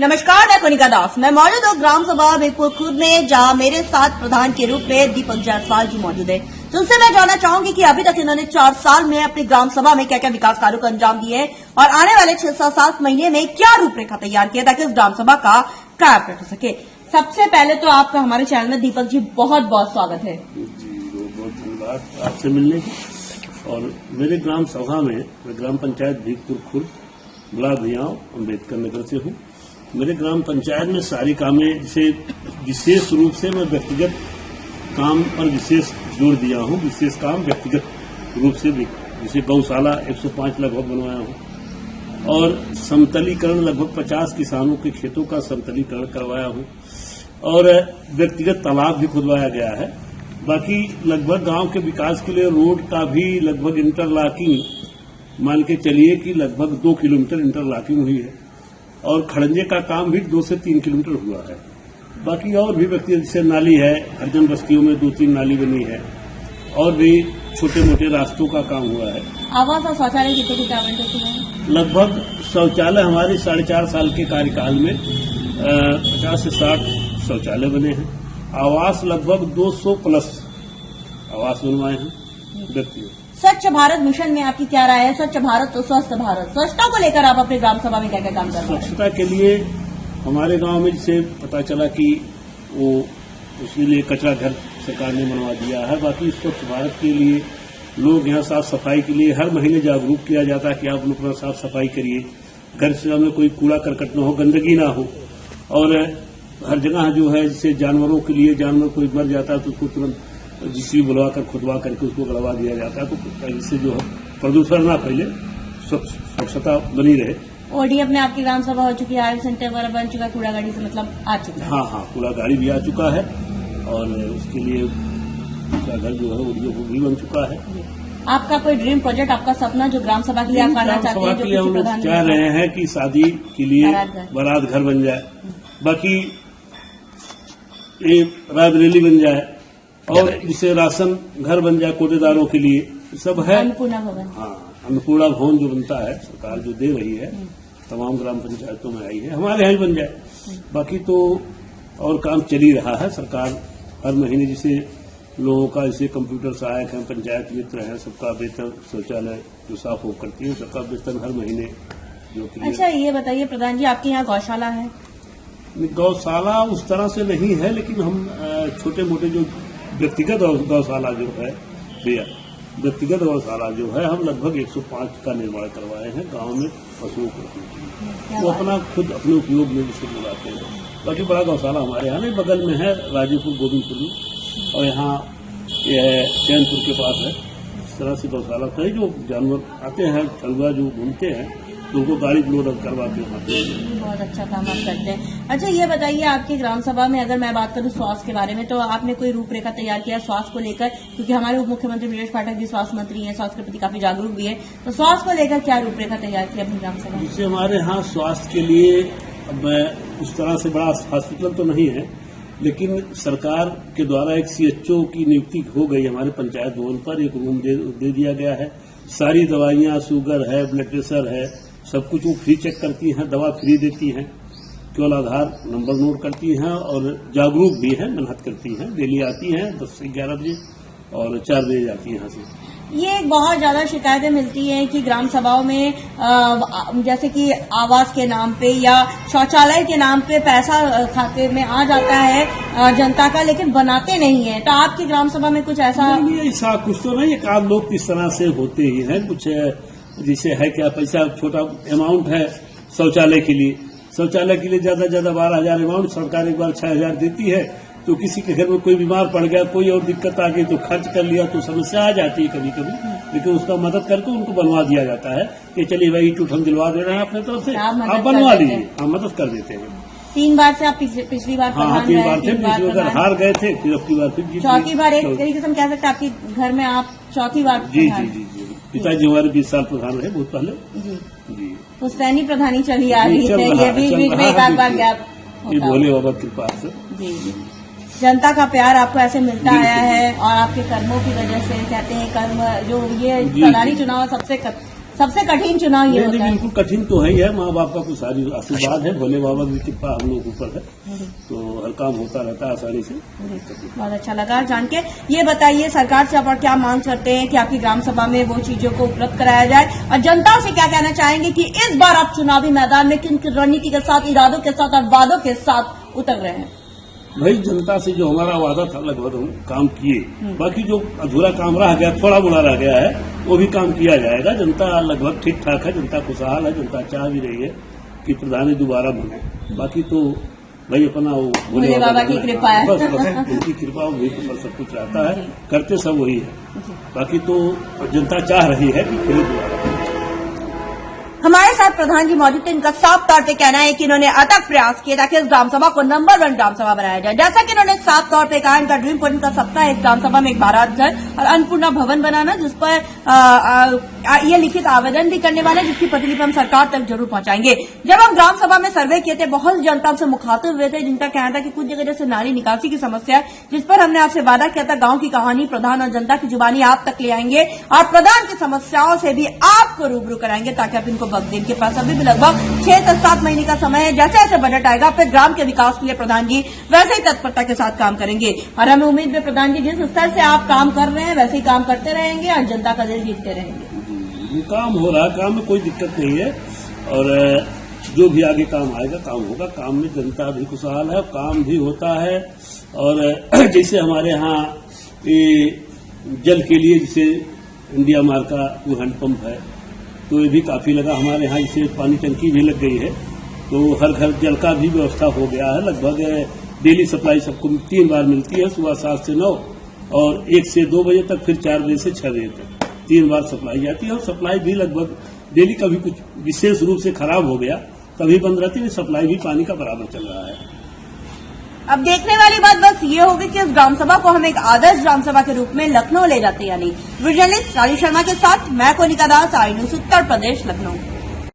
नमस्कार, मैं कनिका दास। मैं मौजूद हूँ ग्राम सभा बीरपुर खुर्द में, जहाँ मेरे साथ प्रधान के रूप में दीपक जायसवाल जी मौजूद है। तो उनसे मैं जानना चाहूंगी कि अभी तक इन्होंने 4 साल में अपनी ग्राम सभा में क्या क्या विकास कार्यों को अंजाम दिए हैं और आने वाले 6-7 महीने में क्या रूपरेखा तैयार किया ताकि उस ग्राम सभा का कायापलट हो सके। सबसे पहले तो आपका हमारे चैनल में दीपक जी बहुत बहुत स्वागत है। जी, बहुत बहुत धन्यवाद आपसे मिलने की। और मेरे ग्राम सभा में मैं ग्राम पंचायत बीरपुर खुर्द ब्लॉक भैयाओं अम्बेडकर नगर से हूँ। मेरे ग्राम पंचायत में सारी कामें जैसे विशेष रूप से मैं व्यक्तिगत काम पर विशेष जोर दिया हूँ। विशेष काम व्यक्तिगत रूप से जैसे गौशाला 105 लगभग बनवाया हूँ और समतलीकरण लगभग 50 किसानों के खेतों का समतलीकरण करवाया हूँ और व्यक्तिगत तालाब भी खुदवाया गया है। बाकी लगभग गांव के विकास के लिए रोड का भी लगभग इंटरलॉकिंग मान के चलिए कि लगभग 2 किलोमीटर इंटरलॉकिंग हुई है और खड़ंजे का काम भी 2 से 3 किलोमीटर हुआ है। बाकी और भी व्यक्ति जैसे नाली है, हरिजन बस्तियों में 2-3 नाली बनी है और भी छोटे मोटे रास्तों का काम हुआ है। आवास और शौचालय कितने कुछ आवंटित हुए हैं? लगभग शौचालय हमारे 4.5 साल के कार्यकाल में 50 से 60 शौचालय बने हैं। आवास लगभग 200 प्लस आवास बनवाए हैं व्यक्तियों। स्वच्छ भारत मिशन में आपकी क्या राय है? स्वच्छ भारत तो स्वस्थ भारत, स्वच्छता को लेकर आप अपने ग्राम सभा में क्या क्या काम कर रहे हैं? स्वच्छता के लिए हमारे गांव में जैसे पता चला कि वो उसके लिए कचरा घर सरकार ने बनवा दिया है। बाकी स्वच्छ भारत के लिए लोग यहाँ साफ सफाई के लिए हर महीने जागरूक किया जाता है कि आप लोग अपना साफ सफाई करिए, घर से में कोई कूड़ा करकट न हो, गंदगी ना हो। और हर जगह जो है जैसे जानवरों के लिए जानवर कोई मर जाता है तो उसको तुरंत जीसीबी बुलवा कर खुदवा करके उसको गड़वा दिया जाता है, तो इससे जो है प्रदूषण ना फैले, स्वच्छता बनी रहे। ओडीएफ में आपकी ग्राम सभा हो चुकी है, आयुष सेंटर वगैरह बन चुका है, कूड़ा गाड़ी से मतलब आ चुका है? हाँ, कूड़ा गाड़ी भी आ चुका है और उसके लिए उसका घर जो है ओडीएफ भी बन चुका है। आपका कोई ड्रीम प्रोजेक्ट, आपका सपना जो ग्राम सभा के लिए आप करना चाहते हैं? जो हम लोग चाह रहे हैं कि शादी के लिए बारात घर बन जाए, बाकी ये रायबरेली बन जाए और जिसे राशन घर बन जाए कोटेदारों के लिए सब है। अन्नपूर्णा भवन, हाँ, अन्नपूर्णा भवन जो बनता है सरकार जो दे रही है तमाम ग्राम पंचायतों में आई है, हमारे यहाँ भी बन जाए। बाकी तो और काम चल ही रहा है। सरकार हर महीने जिसे लोगों का जैसे कंप्यूटर सहायक है, पंचायत मित्र है, सबका वेतन, शौचालय जो साफ हो करती है सबका वेतन हर महीने जो। अच्छा, ये बताइए प्रधान जी, आपके यहाँ गौशाला है? गौशाला उस तरह से नहीं है, लेकिन हम छोटे मोटे जो व्यक्तिगत गौशाला जो है भैया, व्यक्तिगत गौशाला जो है हम लगभग 105 का निर्माण करवाए हैं गांव में पशुओं को, वो अपना खुद अपने उपयोग में जिसे बुलाते हैं। बाकी बड़ा गौशाला हमारे यहाँ नहीं, बगल में है राजीपुर गोविंदपुर में और यहाँ चैनपुर के पास है। इस तरह से गौशाला कई जो जानवर आते हैं कलवा जो घूमते हैं तो उनको गाड़ी लोड करवा के आते हैं। बहुत अच्छा काम आप करते हैं। अच्छा, ये बताइए आपकी ग्राम सभा में अगर मैं बात करूं स्वास्थ्य के बारे में, तो आपने कोई रूपरेखा तैयार किया स्वास्थ्य को लेकर? क्योंकि हमारे उप मुख्यमंत्री नीरज पाठक भी स्वास्थ्य मंत्री हैं, स्वास्थ्य के प्रति काफी जागरूक भी है, तो स्वास्थ्य को लेकर क्या रूपरेखा तैयार की अपनी ग्राम सभा? जैसे हमारे यहाँ स्वास्थ्य के लिए अब उस तरह से बड़ा हॉस्पिटल तो नहीं है, लेकिन सरकार के द्वारा एक CHO की नियुक्ति हो गई हमारे पंचायत भवन पर, एक रूम दे दिया गया है। सारी दवाइयाँ, शुगर है, ब्लड प्रेशर है, सब कुछ वो फ्री चेक करती हैं, दवा फ्री देती हैं, केवल आधार नंबर नोट करती हैं और जागरूक भी हैं, मेहनत करती हैं। डेली आती हैं 10 से 11 बजे और 4 बजे जाती हैं यहाँ से। ये बहुत ज्यादा शिकायतें मिलती हैं कि ग्राम सभाओं में जैसे कि आवास के नाम पे या शौचालय के नाम पे पैसा खाते में आ जाता है जनता का, लेकिन बनाते नहीं है। तो आपकी ग्राम सभा में कुछ ऐसा? नहीं, ऐसा कुछ तो नहीं। एक आध लोग इस तरह से होते ही हैं। कुछ जैसे है क्या, पैसा छोटा अमाउंट है शौचालय के लिए, ज्यादा 12,000 अमाउंट सरकार एक बार 6,000 देती है, तो किसी के घर में कोई बीमार पड़ गया, कोई और दिक्कत आ गई तो खर्च कर लिया तो समस्या आ जाती है कभी कभी, लेकिन उसका मदद करके उनको बनवा दिया जाता है कि चलिए भाई टूट हम दिलवा दे रहे हैं अपने तरफ से, आप बनवा लीजिए, हम मदद कर देते हैं। 3 बार से आप पिछली बार? हाँ, 3 बार थे, पिछली बार हार गए थे, फिर अपनी बार फिर जीत, चौथी बार एक तरीके से हम कह सकते हैं आपके घर में आप चौथी बार? जी। पिताजी हमारे 20 साल प्रधान रहे बहुत पहले। जी। पुश्तैनी प्रधानी चली आ रही है, ये बीच में एक आध बार गैप, ये भोले बाबा की कृपा से। जी। जनता का प्यार आपको ऐसे मिलता आया है और आपके कर्मों की वजह से, कहते हैं कर्म जो ये प्रधानी चुनाव सबसे कठिन चुनाव ये नहीं, होता है। बिल्कुल कठिन तो है ही है। माँ बाप का कुछ सारी आशीर्वाद है, भोले बाबा की कृपा हम लोग ऊपर है, तो हर काम होता रहता है आसानी से। बहुत अच्छा लगा जान के। ये बताइए सरकार से आप और क्या मांग करते हैं कि आपकी ग्राम सभा में वो चीजों को उपलब्ध कराया जाए, और जनता से क्या कहना चाहेंगे कि इस बार आप चुनावी मैदान में किन किन रणनीति के साथ, इरादों के साथ और वादों के साथ उतर रहे हैं? भाई जनता से जो हमारा वादा था लगभग हम काम किए, बाकी जो अधूरा काम रह गया, थोड़ा मोड़ा रह गया है, वो भी काम किया जाएगा। जनता लगभग ठीक ठाक है, जनता खुशहाल है, जनता चाह भी रही है कि प्रधानी दोबारा बने। बाकी तो भाई अपना वो भोले बाबा की कृपा है। बस उनकी कृपा वही पर सब कुछ रहता है, करते सब वही है। बाकी तो जनता चाह रही है कि फिर दोबारा। हमारे साथ प्रधान जी मौजूद थे। इनका साफ तौर पे कहना है कि इन्होंने अथक प्रयास किए ताकि इस ग्राम सभा को नंबर 1 ग्राम सभा बनाया जाए। जैसा कि इन्होंने साफ तौर पे कहा, इनका ड्रीम पॉइंट का सपना है इस ग्राम सभा में एक बारात घर और अन्नपूर्णा भवन बनाना, जिस पर ये लिखित आवेदन भी करने वाले, जिसकी प्रतिलिपि हम सरकार तक जरूर पहुंचाएंगे। जब हम ग्राम सभा में सर्वे किए थे, बहुत जनता से मुखातिब हुए थे, जिनका कहना था कि कुछ जगह जैसे नाली निकासी की समस्या है, जिस पर हमने आपसे वादा किया था गांव की कहानी प्रधान और जनता की जुबानी आप तक ले आएंगे और प्रधान की समस्याओं से भी आपको रूबरू कराएंगे, ताकि आप इनको वक्त दें। इनके पास अभी भी लगभग 6 से 7 महीने का समय है। जैसे जैसे बजट आएगा फिर ग्राम के विकास के लिए प्रधान जी वैसे ही तत्परता के साथ काम करेंगे, और हमें उम्मीद है प्रधान जी जिस स्तर से आप काम कर रहे हैं वैसे ही काम करते रहेंगे और जनता का दिल जीतते रहेंगे। काम हो रहा है, काम में कोई दिक्कत नहीं है, और जो भी आगे काम आएगा काम होगा। काम में जनता भी खुशहाल है, काम भी होता है। और जैसे हमारे यहाँ ये जल के लिए जैसे इंडिया मार का वो हैंडपंप है, तो ये भी काफी लगा। हमारे यहाँ जैसे पानी टंकी भी लग गई है, तो हर घर जल का भी व्यवस्था हो गया है। लगभग डेली सप्लाई सबको 3 बार मिलती है, सुबह 7 से 9 और 1 से 2 बजे तक, फिर 4 बजे से 6 बजे तक 3 बार सप्लाई जाती है। और सप्लाई भी लगभग डेली, कभी कुछ विशेष रूप से खराब हो गया कभी बंद रहती है, सप्लाई भी पानी का बराबर चल रहा है। अब देखने वाली बात बस ये होगी कि इस ग्राम सभा को हम एक आदर्श ग्राम सभा के रूप में लखनऊ ले जाते हैं या नहीं। जर्नलिस्ट राजू शर्मा के साथ मैं कोनिका दास, आई न्यूज़ उत्तर प्रदेश, लखनऊ।